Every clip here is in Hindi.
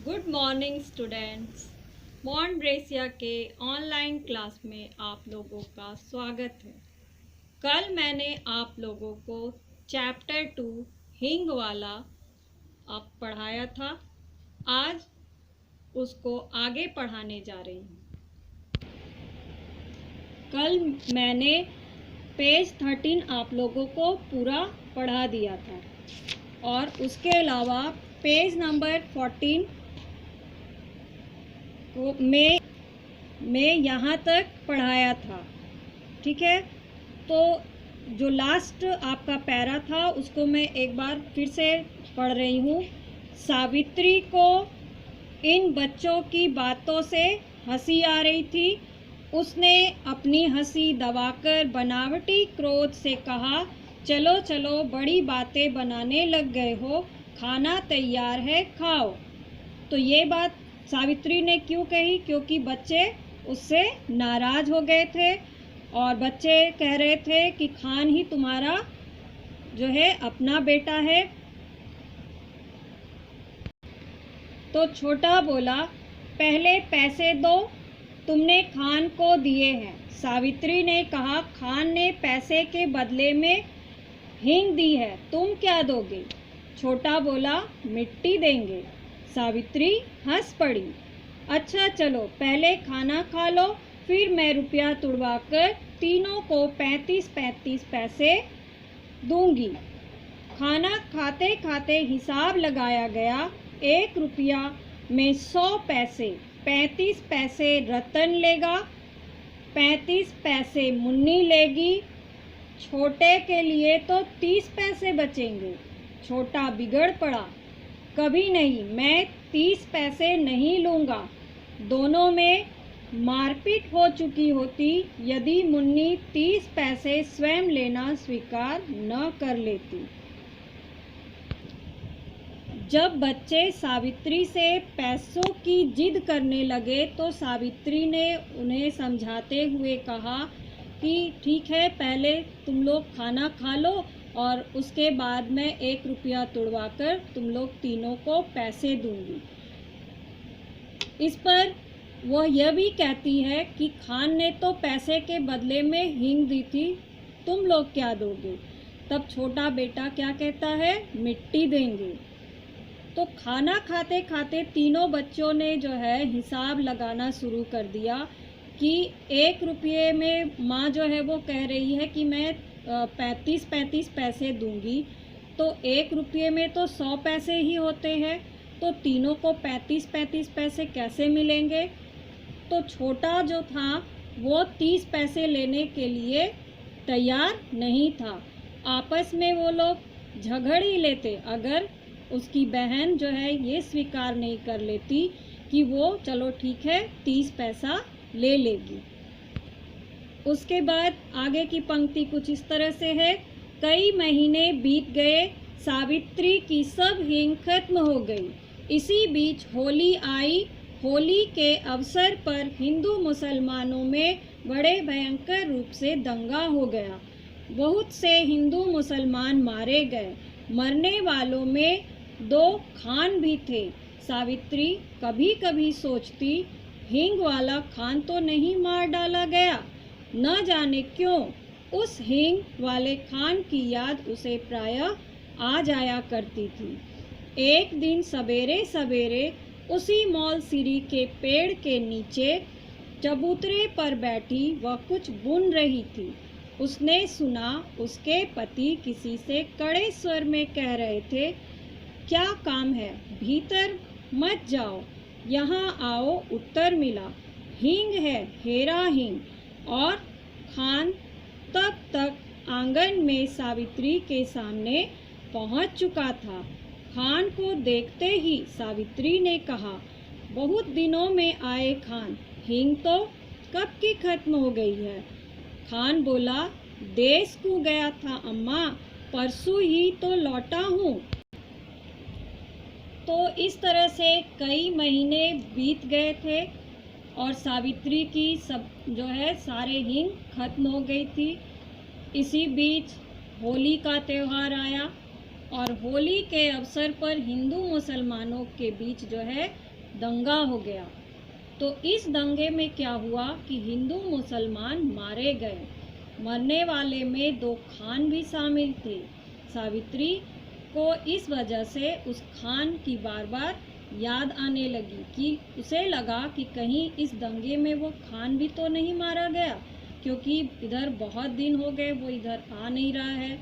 Good morning students. मॉन्ट्रेसिया के ऑनलाइन क्लास में आप लोगों का स्वागत है। कल मैंने आप लोगों को चैप्टर 2 हिंग वाला आप पढ़ाया था। आज उसको आगे पढ़ाने जा रही हूँ। कल मैंने पेज 13 आप लोगों को पूरा पढ़ा दिया था और उसके अलावा पेज नंबर 14 को मैं यहाँ तक पढ़ाया था। ठीक है, तो जो लास्ट आपका पैरा था उसको मैं एक बार फिर से पढ़ रही हूँ। सावित्री को इन बच्चों की बातों से हंसी आ रही थी। उसने अपनी हंसी दबाकर बनावटी क्रोध से कहा, चलो चलो, बड़ी बातें बनाने लग गए हो, खाना तैयार है, खाओ। तो ये बात सावित्री ने क्यों कही? क्योंकि बच्चे उससे नाराज हो गए थे और बच्चे कह रहे थे कि खान ही तुम्हारा जो है अपना बेटा है। तो छोटा बोला, पहले पैसे दो, तुमने खान को दिए हैं। सावित्री ने कहा, खान ने पैसे के बदले में हींग दी है, तुम क्या दोगे? छोटा बोला, मिट्टी देंगे। सावित्री हंस पड़ी। अच्छा चलो, पहले खाना खा लो, फिर मैं रुपया तुड़वाकर तीनों को 35-35 पैसे दूंगी। खाना खाते खाते हिसाब लगाया गया। 1 रुपया में 100 पैसे, 35 पैसे रतन लेगा, 35 पैसे मुन्नी लेगी। छोटे के लिए तो 30 पैसे बचेंगे। छोटा बिगड़ पड़ा, कभी नहीं, मैं 30 पैसे नहीं लूँगा। दोनों में मारपीट हो चुकी होती यदि मुन्नी 30 पैसे स्वयं लेना स्वीकार न कर लेती। जब बच्चे सावित्री से पैसों की जिद करने लगे तो सावित्री ने उन्हें समझाते हुए कहा कि ठीक है, पहले तुम लोग खाना खा लो और उसके बाद मैं 1 रुपया तुड़वाकर तुम लोग तीनों को पैसे दूंगी। इस पर वह यह भी कहती है कि खान ने तो पैसे के बदले में हींग दी थी, तुम लोग क्या दोगे? तब छोटा बेटा क्या कहता है? मिट्टी देंगे। तो खाना खाते खाते तीनों बच्चों ने जो है हिसाब लगाना शुरू कर दिया कि 1 रुपये में माँ जो है वो कह रही है कि मैं 35-35 पैसे दूंगी, तो 1 रुपये में तो 100 पैसे ही होते हैं, तो तीनों को 35-35 पैसे कैसे मिलेंगे? तो छोटा जो था वो 30 पैसे लेने के लिए तैयार नहीं था। आपस में वो लोग झगड़ ही लेते अगर उसकी बहन जो है ये स्वीकार नहीं कर लेती कि वो चलो ठीक है 30 पैसा ले लेगी। उसके बाद आगे की पंक्ति कुछ इस तरह से है, कई महीने बीत गए, सावित्री की सब हींग खत्म हो गई। इसी बीच होली आई। होली के अवसर पर हिंदू मुसलमानों में बड़े भयंकर रूप से दंगा हो गया। बहुत से हिंदू मुसलमान मारे गए। मरने वालों में 2 खान भी थे। सावित्री कभी कभी सोचती, हींग वाला खान तो नहीं मार डाला गया। न जाने क्यों उस हींग वाले खान की याद उसे प्रायः आ जाया करती थी। एक दिन सवेरे सवेरे उसी मौल सीरी के पेड़ के नीचे चबूतरे पर बैठी वह कुछ बुन रही थी। उसने सुना उसके पति किसी से कड़े स्वर में कह रहे थे, क्या काम है, भीतर मत जाओ, यहाँ आओ। उत्तर मिला, हींग है, हेरा हींग। और खान तब तक आंगन में सावित्री के सामने पहुंच चुका था। खान को देखते ही सावित्री ने कहा, बहुत दिनों में आए खान, हींग तो कब की खत्म हो गई है। खान बोला, देश को गया था अम्मा, परसों ही तो लौटा हूँ। तो इस तरह से कई महीने बीत गए थे और सावित्री की सब जो है सारे हींग खत्म हो गई थी। इसी बीच होली का त्यौहार आया और होली के अवसर पर हिंदू मुसलमानों के बीच जो है दंगा हो गया। तो इस दंगे में क्या हुआ कि हिंदू मुसलमान मारे गए। मरने वाले में 2 खान भी शामिल थे। सावित्री को इस वजह से उस खान की बार बार याद आने लगी कि उसे लगा कि कहीं इस दंगे में वो खान भी तो नहीं मारा गया, क्योंकि इधर बहुत दिन हो गए वो इधर आ नहीं रहा है।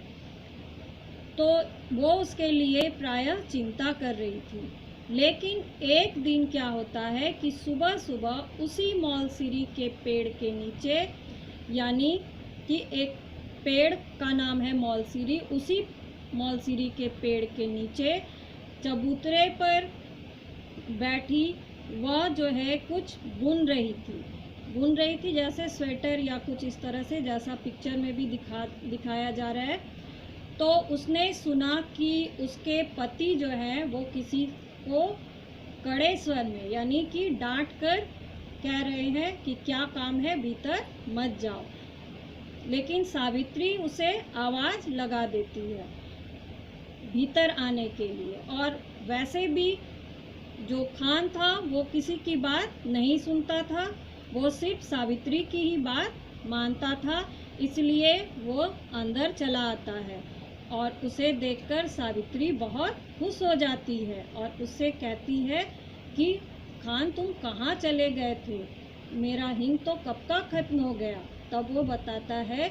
तो वो उसके लिए प्रायः चिंता कर रही थी। लेकिन एक दिन क्या होता है कि सुबह सुबह उसी मौलसिरी के पेड़ के नीचे, यानी कि एक पेड़ का नाम है मौलसिरी, उसी मौलसिरी के पेड़ के नीचे चबूतरे पर बैठी वह जो है कुछ बुन रही थी जैसे स्वेटर या कुछ इस तरह से, जैसा पिक्चर में भी दिखाया जा रहा है। तो उसने सुना कि उसके पति जो है वो किसी को कड़े स्वर में यानी कि डांट कर कह रहे हैं कि क्या काम है, भीतर मत जाओ। लेकिन सावित्री उसे आवाज़ लगा देती है भीतर आने के लिए। और वैसे भी जो खान था वो किसी की बात नहीं सुनता था, वो सिर्फ सावित्री की ही बात मानता था। इसलिए वो अंदर चला आता है और उसे देखकर सावित्री बहुत खुश हो जाती है और उससे कहती है कि खान तुम कहाँ चले गए थे, मेरा हिंग तो कब का खत्म हो गया। तब वो बताता है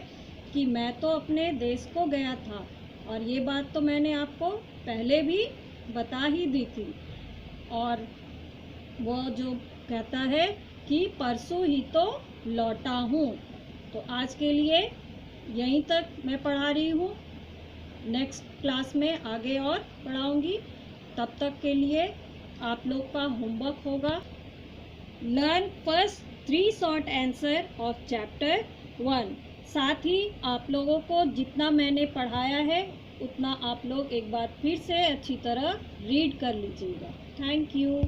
कि मैं तो अपने देश को गया था, और ये बात तो मैंने आपको पहले भी बता ही दी थी। और वो जो कहता है कि परसों ही तो लौटा हूँ। तो आज के लिए यहीं तक मैं पढ़ा रही हूँ, नेक्स्ट क्लास में आगे और पढ़ाऊँगी। तब तक के लिए आप लोग का होमवर्क होगा, learn first 3 short answer of chapter 1। साथ ही आप लोगों को जितना मैंने पढ़ाया है उतना आप लोग एक बार फिर से अच्छी तरह रीड कर लीजिएगा। Thank you.